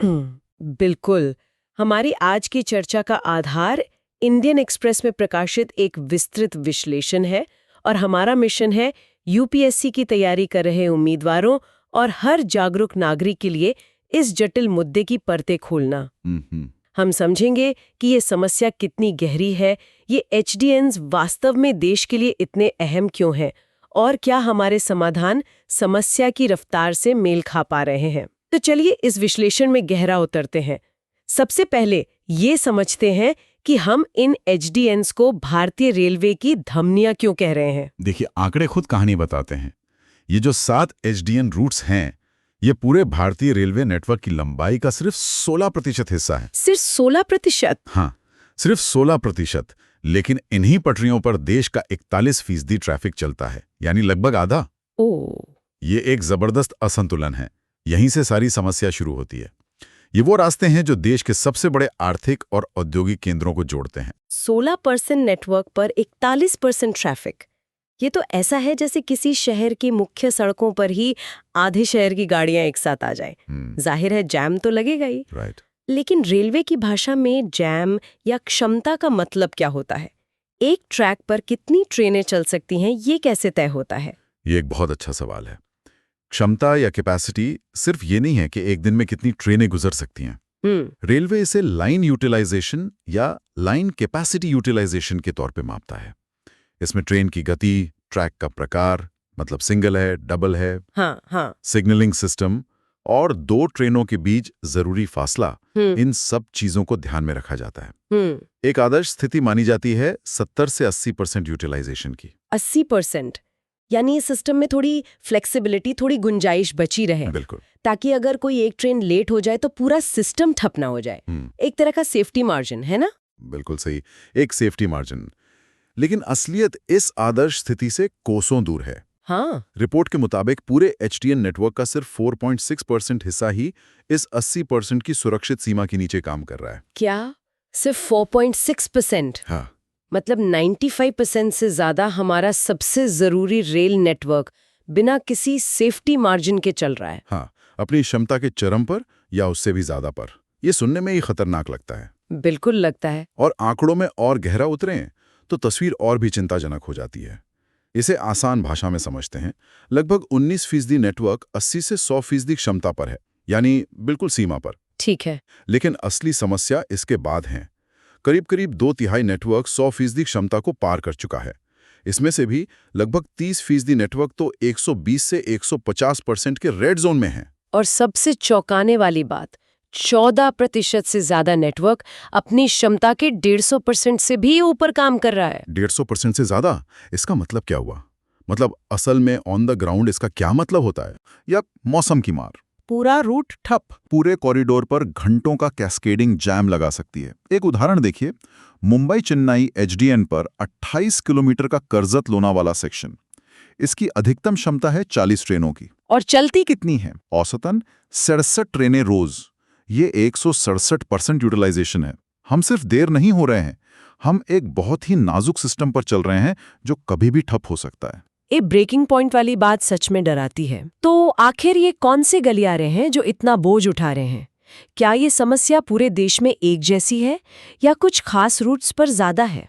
बिल्कुल। हमारी आज की चर्चा का आधार इंडियन एक्सप्रेस में प्रकाशित एक विस्तृत विश्लेषण है और हमारा मिशन है यूपीएससी की तैयारी कर रहे उम्मीदवारों और हर जागरूक नागरिक के लिए इस जटिल मुद्दे की परतें खोलना। हम समझेंगे कि ये समस्या कितनी गहरी है, ये एचडीएन्स वास्तव में देश के लिए इतने अहम क्यों हैं और क्या हमारे समाधान समस्या की रफ्तार से मेल खा पा रहे हैं। तो चलिए इस विश्लेषण में गहरा उतरते हैं। सबसे पहले ये समझते हैं कि हम इन एचडीएन्स को भारतीय रेलवे की धमनियां क्यों कह रहे हैं। देखिए, आंकड़े खुद कहानी बताते हैं। ये जो 7 एचडीएन रूट्स हैं, ये पूरे भारतीय रेलवे नेटवर्क की लंबाई का सिर्फ 16% हिस्सा है। सिर्फ 16%? हाँ, सिर्फ 16%। लेकिन इन्हीं पटरियों पर देश का 41% ट्रैफिक चलता है, यानी लगभग आधा। ये एक जबरदस्त असंतुलन है। यहीं से सारी समस्या शुरू होती है। ये वो रास्ते हैं जो देश के सबसे बड़े आर्थिक और औद्योगिक केंद्रों को जोड़ते हैं। 16% नेटवर्क पर 41% ट्रैफिक। ये तो ऐसा है जैसे किसी शहर की मुख्य सड़कों पर ही आधे शहर की गाड़ियां एक साथ आ जाएं। जाहिर है जैम तो लगेगा ही। राइट। लेकिन रेलवे की भाषा में जैम या क्षमता का मतलब क्या होता है? एक ट्रैक पर कितनी ट्रेनें चल सकती हैं, ये कैसे तय होता है? ये एक बहुत अच्छा सवाल है। क्षमता या कैपेसिटी सिर्फ ये नहीं है कि एक दिन में कितनी ट्रेनें गुजर सकती हैं। रेलवे इसे लाइन यूटिलाइजेशन या लाइन कैपेसिटी यूटिलाइजेशन के तौर पे मापता है। इसमें ट्रेन की गति, ट्रैक का प्रकार, मतलब सिंगल है, डबल है, सिग्नलिंग सिस्टम और 2 ट्रेनों के बीच जरूरी फासला, इन सब चीजों को ध्यान में रखा जाता है। एक आदर्श स्थिति मानी जाती है 70 से 80% यूटिलाइजेशन की। 80%? यानी इस सिस्टम में थोड़ी फ्लेक्सिबिलिटी, थोड़ी गुंजाइश बची रहे। बिल्कुल। ताकि अगर कोई एक ट्रेन लेट हो जाए तो पूरा सिस्टम ठप ना हो जाए। एक तरह का सेफ्टी मार्जिन है ना? बिल्कुल सही, एक सेफ्टी मार्जिन। लेकिन असलियत इस आदर्श स्थिति से कोसों दूर है। रिपोर्ट के मुताबिक पूरे एचडीएन नेटवर्क का सिर्फ 4.6% हिस्सा ही इस 80% की सुरक्षित सीमा के नीचे काम कर रहा है। क्या? सिर्फ 4.6%? हाँ। मतलब 95% से ज्यादा हमारा सबसे जरूरी रेल नेटवर्क बिना किसी सेफ्टी मार्जिन के चल रहा है। हाँ, अपनी क्षमता के चरम पर या उससे भी ज्यादा पर। ये सुनने में ही खतरनाक लगता है। बिल्कुल लगता है। और आंकड़ों में और गहरा उतरें तो तस्वीर और भी चिंताजनक हो जाती है। इसे आसान भाषा में समझते हैं। लगभग 19% नेटवर्क 80 से 100% क्षमता पर है, यानी बिल्कुल सीमा पर। ठीक है। लेकिन असली समस्या इसके बाद है। करीब 2/3 नेटवर्क 100% क्षमता को पार कर चुका है। इसमें से भी लगभग 30% नेटवर्क तो 120 से 150% के रेड जोन में है। और सबसे चौंकाने वाली बात, 14% से ज्यादा नेटवर्क अपनी क्षमता के 150% से भी ऊपर काम कर रहा है। 150% से ज्यादा? इसका मतलब क्या हुआ? मतलब असल में ऑन द ग्राउंड इसका क्या मतलब होता है? या मौसम की मार? पूरा रूट ठप। पूरे कॉरिडोर पर घंटों का कैस्केडिंग जैम लगा सकती है। एक उदाहरण देखिए, मुंबई चेन्नई एचडीएन पर 28 किलोमीटर का करजत लोनावाला सेक्शन। इसकी अधिकतम क्षमता है 40 ट्रेनों की। और चलती कितनी है? औसतन 67 ट्रेनें रोज। ये 167% यूटिलाइजेशन है। हम सिर्फ देर नहीं हो रहे हैं, हम एक बहुत ही नाजुक सिस्टम पर चल रहे हैं जो कभी भी ठप हो सकता है। ये ब्रेकिंग पॉइंट वाली बात सच में डराती है। तो आखिर ये कौन से गलियारे हैं जो इतना बोझ उठा रहे हैं? क्या ये समस्या पूरे देश में एक जैसी है या कुछ खास रूट्स पर ज्यादा है?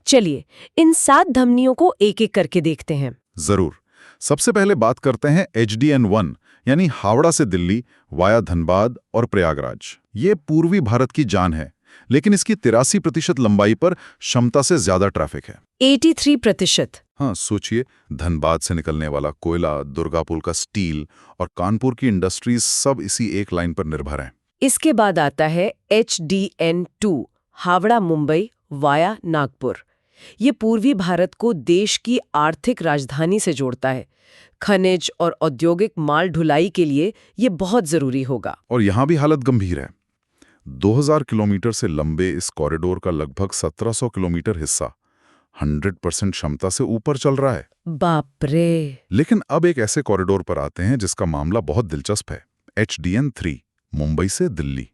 चलिए इन 7 धमनियों को एक एक करके देखते हैं। जरूर। सबसे पहले बात करते हैं एचडीएन 1, यानी हावड़ा से दिल्ली वाया धनबाद और प्रयागराज। ये पूर्वी भारत की जान है, लेकिन इसकी 83% लंबाई पर क्षमता से ज्यादा ट्रैफिक है। 83%? हाँ, सोचिए, धनबाद से निकलने वाला कोयला, दुर्गापुर का स्टील और कानपुर की इंडस्ट्रीज सब इसी एक लाइन पर निर्भर हैं। इसके बाद आता है एचडीएन 2, हावड़ा मुंबई वाया नागपुर। ये पूर्वी भारत को देश की आर्थिक राजधानी से जोड़ता है। खनिज और औद्योगिक माल ढुलाई के लिए ये बहुत जरूरी होगा। और यहाँ भी हालत गंभीर है। 2000 किलोमीटर से लंबे इस कॉरिडोर का लगभग 1700 किलोमीटर हिस्सा 100% क्षमता से ऊपर चल रहा है। बाप रे! लेकिन अब एक ऐसे कॉरिडोर पर आते हैं जिसका मामला बहुत दिलचस्प है। एचडीएन 3, मुंबई से दिल्ली।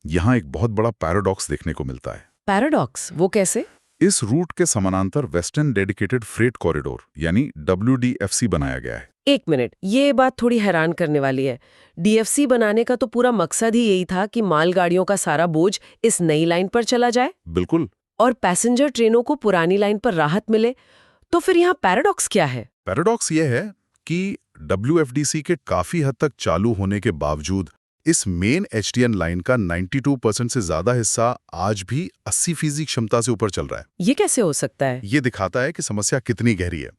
यहाँ एक बहुत बड़ा पैराडॉक्स देखने को मिलता है। पैराडॉक्स? वो कैसे? इस रूट के समानांतर वेस्टर्न डेडिकेटेड फ्रेट कॉरिडोर यानी WDFC बनाया गया है। एक मिनट, ये बात थोड़ी हैरान करने वाली है। डीएफसी बनाने का तो पूरा मकसद ही यही था कि मालगाड़ियों का सारा बोझ इस नई लाइन पर चला जाए बिल्कुल। और पैसेंजर ट्रेनों को पुरानी लाइन पर राहत मिले। तो फिर यहाँ पैराडॉक्स क्या है? पैराडॉक्स ये है कि WFDC के काफी हद तक चालू होने के बावजूद इस मेन HDN लाइन का 92% से ज्यादा हिस्सा आज भी 80% क्षमता से ऊपर चल रहा है। ये कैसे हो सकता है? ये दिखाता है कि समस्या कितनी गहरी है।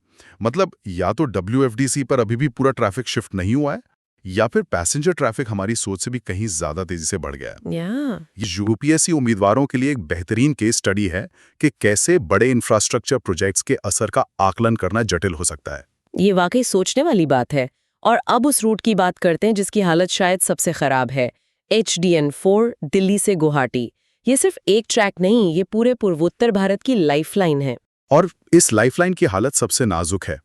मतलब या तो WFDC पर अभी भी पूरा ट्रैफिक शिफ्ट नहीं हुआ है, या फिर पैसेंजर ट्रैफिक हमारी सोच से भी कहीं ज्यादा तेजी से बढ़ गया है। ये UPSC उम्मीदवारों के लिए एक बेहतरीन केस स्टडी है कि कैसे बड़े इंफ्रास्ट्रक्चर प्रोजेक्ट्स के असर का आकलन करना जटिल हो सकता है। ये वाकई सोचने वाली बात है। और अब उस रूट की बात करते हैं जिसकी हालत शायद सबसे खराब है, HDN4 दिल्ली से गुवाहाटी। ये सिर्फ एक ट्रैक नहीं, ये पूरे पूर्वोत्तर भारत की लाइफलाइन है। और इस लाइफलाइन की हालत सबसे नाजुक है।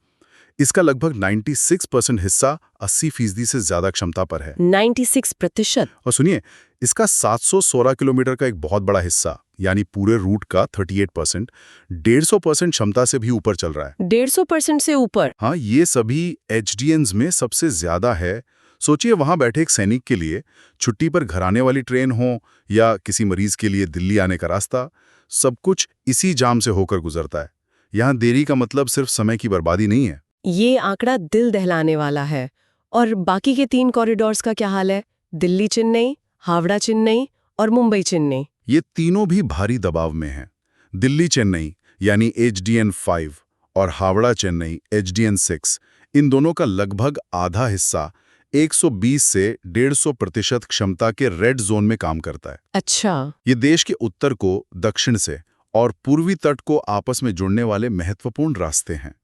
इसका लगभग 96% हिस्सा 80% से ज्यादा क्षमता पर है। 96%? और सुनिए, इसका 716 किलोमीटर का एक बहुत बड़ा हिस्सा, यानी पूरे रूट का 38%, 150% क्षमता से भी ऊपर चल रहा है। 150% से ऊपर? हाँ, ये सभी HDNs में सबसे ज्यादा है। सोचिए, वहां बैठे एक सैनिक के लिए छुट्टी पर घर आने वाली ट्रेन हो या किसी मरीज के लिए दिल्ली आने का रास्ता, सब कुछ इसी जाम से होकर गुजरता है। यहाँ देरी का मतलब सिर्फ समय की बर्बादी नहीं है। ये आंकड़ा दिल दहलाने वाला है। और बाकी के 3 कॉरिडोर्स का क्या हाल है? दिल्ली चेन्नई, हावड़ा चेन्नई और मुंबई चेन्नई। ये तीनों भी भारी दबाव में हैं। दिल्ली चेन्नई यानी HDN5 और हावड़ा चेन्नई HDN6, इन दोनों का लगभग आधा हिस्सा 120 से 150% क्षमता के रेड जोन में काम करता है। अच्छा। ये देश के उत्तर को दक्षिण से और पूर्वी तट को आपस में जोड़ने वाले महत्वपूर्ण रास्ते हैं।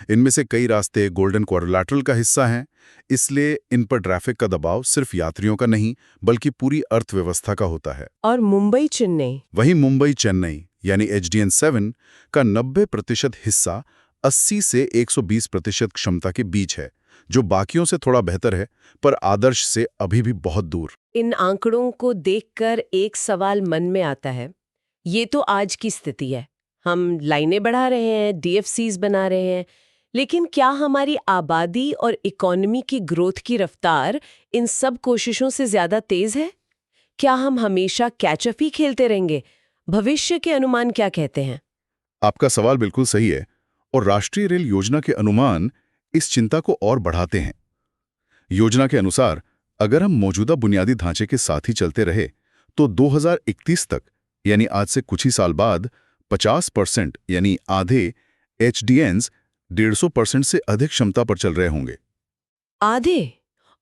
इनमें से कई रास्ते गोल्डन क्वाड्रिलैटरल का हिस्सा हैं, इसलिए इन पर ट्रैफिक का दबाव सिर्फ यात्रियों का नहीं बल्कि पूरी अर्थव्यवस्था का होता है। और मुंबई चेन्नई? वहीं मुंबई चेन्नई यानी HDN7 का 90% हिस्सा 80 से 120% क्षमता के बीच है, जो बाकियों से थोड़ा बेहतर है पर आदर्श से अभी भी बहुत दूर। इन आंकड़ों को देखकर एक सवाल मन में आता है। ये तो आज की स्थिति है, हम लाइनें बढ़ा रहे हैं, DFCs बना रहे हैं, लेकिन क्या हमारी आबादी और इकोनॉमी की ग्रोथ की रफ्तार इन सब कोशिशों से ज्यादा तेज है? क्या हम हमेशा कैचअप ही खेलते रहेंगे? भविष्य के अनुमान क्या कहते हैं? आपका सवाल बिल्कुल सही है, और राष्ट्रीय रेल योजना के अनुमान इस चिंता को और बढ़ाते हैं। योजना के अनुसार अगर हम मौजूदा बुनियादी ढांचे के साथ ही चलते रहे तो 2031 तक, यानी आज से कुछ ही साल बाद, 50% यानी आधे HDNs 150% से अधिक क्षमता पर चल रहे होंगे। आधे?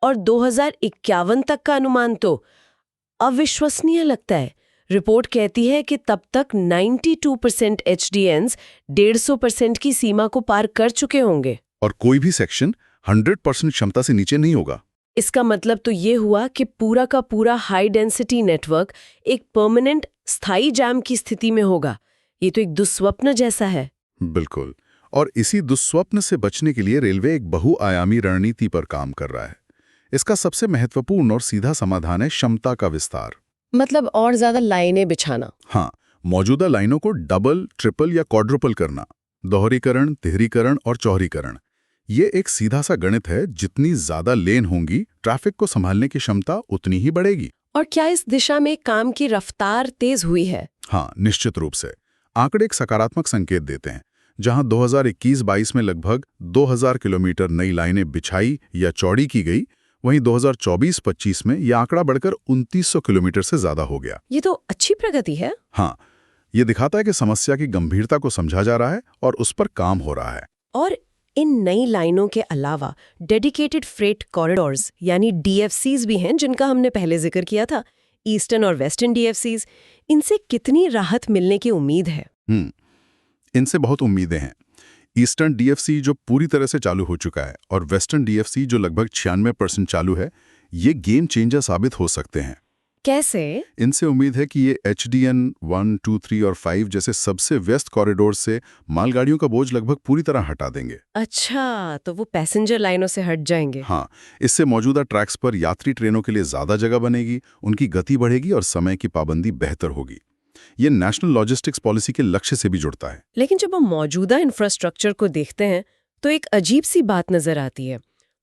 और 2051 तक का अनुमान तो अविश्वसनीय लगता है। रिपोर्ट कहती है कि तब तक 92% HDNs 150% की सीमा को पार कर चुके होंगे। और कोई भी सेक्शन 100% क्षमता से नीचे नहीं होगा। इसका मतलब तो ये हुआ कि पूरा का पूरा हाई डेंसिटी नेटवर्क एक परमानेंट स्थायी जाम की स्थिति में होगा। ये तो एक दुस्वप्न जैसा है। बिल्कुल। और इसी दुस्वप्न से बचने के लिए रेलवे एक बहुआयामी रणनीति पर काम कर रहा है। इसका सबसे महत्वपूर्ण और सीधा समाधान है क्षमता का विस्तार। मतलब और ज्यादा लाइनें बिछाना? हाँ, मौजूदा लाइनों को डबल, ट्रिपल या क्वाड्रुपल करना, दोहरीकरण, तिहरीकरण और चौहरीकरण। ये एक सीधा सा गणित है, जितनी ज्यादा लेन होंगी ट्रैफिक को संभालने की क्षमता उतनी ही बढ़ेगी। और क्या इस दिशा में काम की रफ्तार तेज हुई है? हाँ, निश्चित रूप से। आंकड़े एक सकारात्मक संकेत देते हैं। जहां 2021-22 में लगभग 2000 किलोमीटर नई लाइनें बिछाई या चौड़ी की गई, वहीं 2024-25 में यह आंकड़ा बढ़कर 2900 किलोमीटर से ज्यादा हो गया। ये तो अच्छी प्रगति है। हाँ, ये दिखाता है कि समस्या की गंभीरता को समझा जा रहा है और उस पर काम हो रहा है। और इन नई लाइनों के अलावा डेडिकेटेड फ्रेट कॉरिडोर्स यानी DFCs भी हैं, जिनका हमने पहले जिक्र किया था, ईस्टर्न और वेस्टर्न DFCs। इनसे कितनी राहत मिलने की उम्मीद है? इनसे बहुत उम्मीदें हैं। ईस्टर्न DFC जो पूरी तरह से चालू हो चुका है और वेस्टर्न DFC जो लगभग 96% चालू है, ये गेम चेंजर साबित हो सकते हैं। कैसे? इनसे उम्मीद है कि ये HDN 1, 2, 3 और 5 जैसे सबसे व्यस्त कॉरिडोर से मालगाड़ियों का बोझ लगभग पूरी तरह हटा देंगे। अच्छा, तो वो पैसेंजर लाइनों से हट जाएंगे। हाँ, इससे मौजूदा ट्रैक्स पर यात्री ट्रेनों के लिए ज्यादा जगह बनेगी, उनकी गति बढ़ेगी और समय की पाबंदी बेहतर होगी। ये नेशनल लॉजिस्टिक्स पॉलिसी के लक्ष्य से भी जुड़ता है। लेकिन जब हम मौजूदा इंफ्रास्ट्रक्चर को देखते हैं तो एक अजीब सी बात नजर आती है।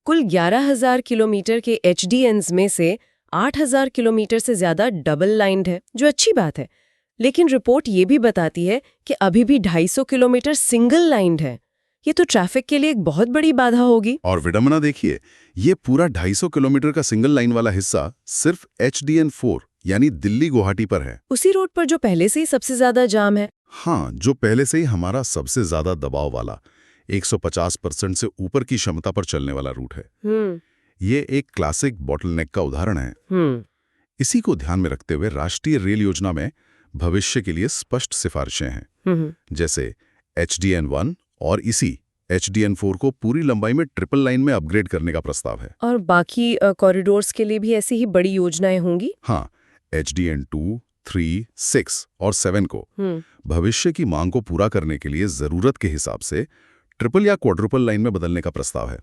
कुल 11,000 किलोमीटर के HDNs में से 8,000 किलोमीटर से ज्यादा डबल लाइन्ड है, जो अच्छी बात है। लेकिन रिपोर्ट ये भी बताती है कि अभी भी 250 किलोमीटर सिंगल लाइन्ड है। ये तो ट्रैफिक के लिए एक बहुत बड़ी बाधा होगी। और विडंबना देखिए, ये पूरा 250 किलोमीटर का सिंगल लाइन वाला हिस्सा सिर्फ HDN4 यानी दिल्ली गुवाहाटी पर है। उसी रोड पर जो पहले से ही सबसे ज्यादा जाम है। हाँ, जो पहले से ही हमारा सबसे ज्यादा दबाव वाला 150% से ऊपर की क्षमता पर चलने वाला रूट है। ये एक क्लासिक बॉटलनेक का उदाहरण है। इसी को ध्यान में रखते हुए राष्ट्रीय रेल योजना में भविष्य के लिए स्पष्ट सिफारिशें हैं, जैसे HDN1 और इसी HDN4 को पूरी लंबाई में ट्रिपल लाइन में अपग्रेड करने का प्रस्ताव है। और बाकी कॉरिडोर्स के लिए भी ऐसी ही बड़ी योजनाएं होंगी। हाँ, HDN2, 3, 6 और 7 को भविष्य की मांग को पूरा करने के लिए जरूरत के हिसाब से ट्रिपल या क्वाड्रुपल लाइन में बदलने का प्रस्ताव है।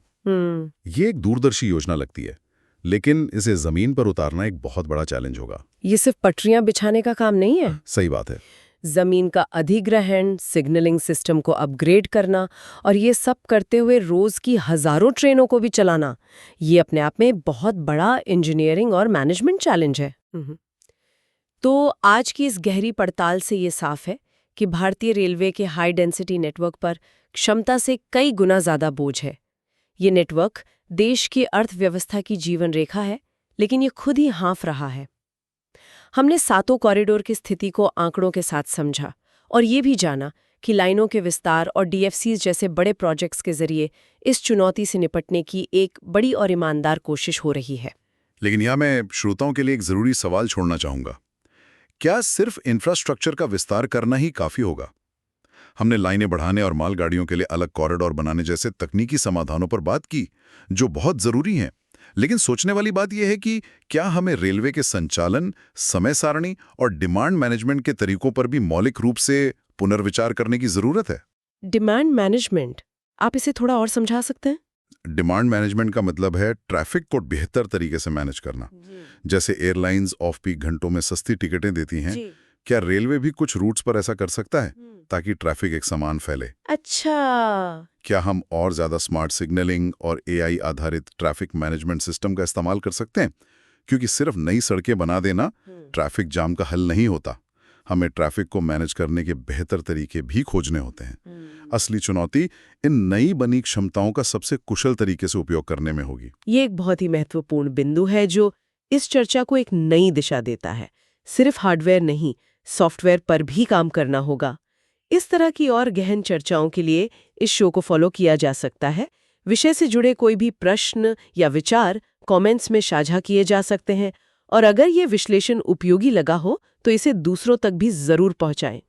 ये एक दूरदर्शी योजना लगती है, लेकिन इसे जमीन पर उतारना एक बहुत बड़ा चैलेंज होगा। ये सिर्फ पटरियां बिछाने का काम नहीं है। सही बात है। जमीन का अधिग्रहण, सिग्नलिंग सिस्टम को अपग्रेड करना और ये सब करते हुए रोज की हजारों ट्रेनों को भी चलाना, ये अपने आप में बहुत बड़ा इंजीनियरिंग और मैनेजमेंट चैलेंज है। तो आज की इस गहरी पड़ताल से ये साफ है कि भारतीय रेलवे के हाई डेंसिटी नेटवर्क पर क्षमता से कई गुना ज्यादा बोझ है। ये नेटवर्क देश की अर्थव्यवस्था की जीवन रेखा है, लेकिन ये खुद ही हाँफ रहा है। हमने सातों कॉरिडोर की स्थिति को आंकड़ों के साथ समझा और ये भी जाना कि लाइनों के विस्तार और DFCs जैसे बड़े प्रोजेक्ट्स के जरिए इस चुनौती से निपटने की एक बड़ी और ईमानदार कोशिश हो रही है। लेकिन यहाँ मैं श्रोताओं के लिए एक जरूरी सवाल छोड़ना चाहूंगा। क्या सिर्फ इंफ्रास्ट्रक्चर का विस्तार करना ही काफी होगा? हमने लाइनें बढ़ाने और मालगाड़ियों के लिए अलग कॉरिडोर बनाने जैसे तकनीकी समाधानों पर बात की, जो बहुत जरूरी हैं। लेकिन सोचने वाली बात यह है कि क्या हमें रेलवे के संचालन, समय सारणी और डिमांड मैनेजमेंट के तरीकों पर भी मौलिक रूप से पुनर्विचार करने की जरूरत है? डिमांड मैनेजमेंट, आप इसे थोड़ा और समझा सकते हैं? डिमांड मैनेजमेंट का मतलब है ट्रैफिक को बेहतर तरीके से मैनेज करना। जैसे एयरलाइंस ऑफ पीक घंटों में सस्ती टिकटें देती हैं, क्या रेलवे भी कुछ रूट्स पर ऐसा कर सकता है ताकि ट्रैफिक एक समान फैले? अच्छा, क्या हम और ज्यादा स्मार्ट सिग्नलिंग और AI आधारित ट्रैफिक मैनेजमेंट सिस्टम का इस्तेमाल कर सकते हैं? क्योंकि सिर्फ नई सड़कें बना देना ट्रैफिक जाम का हल नहीं होता। हमें ट्रैफिक को मैनेज करने के बेहतर तरीके भी खोजने होते हैं। असली चुनौती इन नई बनी क्षमताओं का सबसे कुशल तरीके से उपयोग करने में होगी। ये एक बहुत ही महत्वपूर्ण बिंदु है जो इस चर्चा को एक नई दिशा देता है। सिर्फ हार्डवेयर नहीं, सॉफ्टवेयर पर भी काम करना होगा। इस तरह की और गहन चर्चाओं के लिए इस शो को फॉलो किया जा सकता है। विषय से जुड़े कोई भी प्रश्न या विचार कमेंट्स में साझा किए जा सकते हैं और अगर ये विश्लेषण उपयोगी लगा हो तो इसे दूसरों तक भी जरूर पहुंचाएं।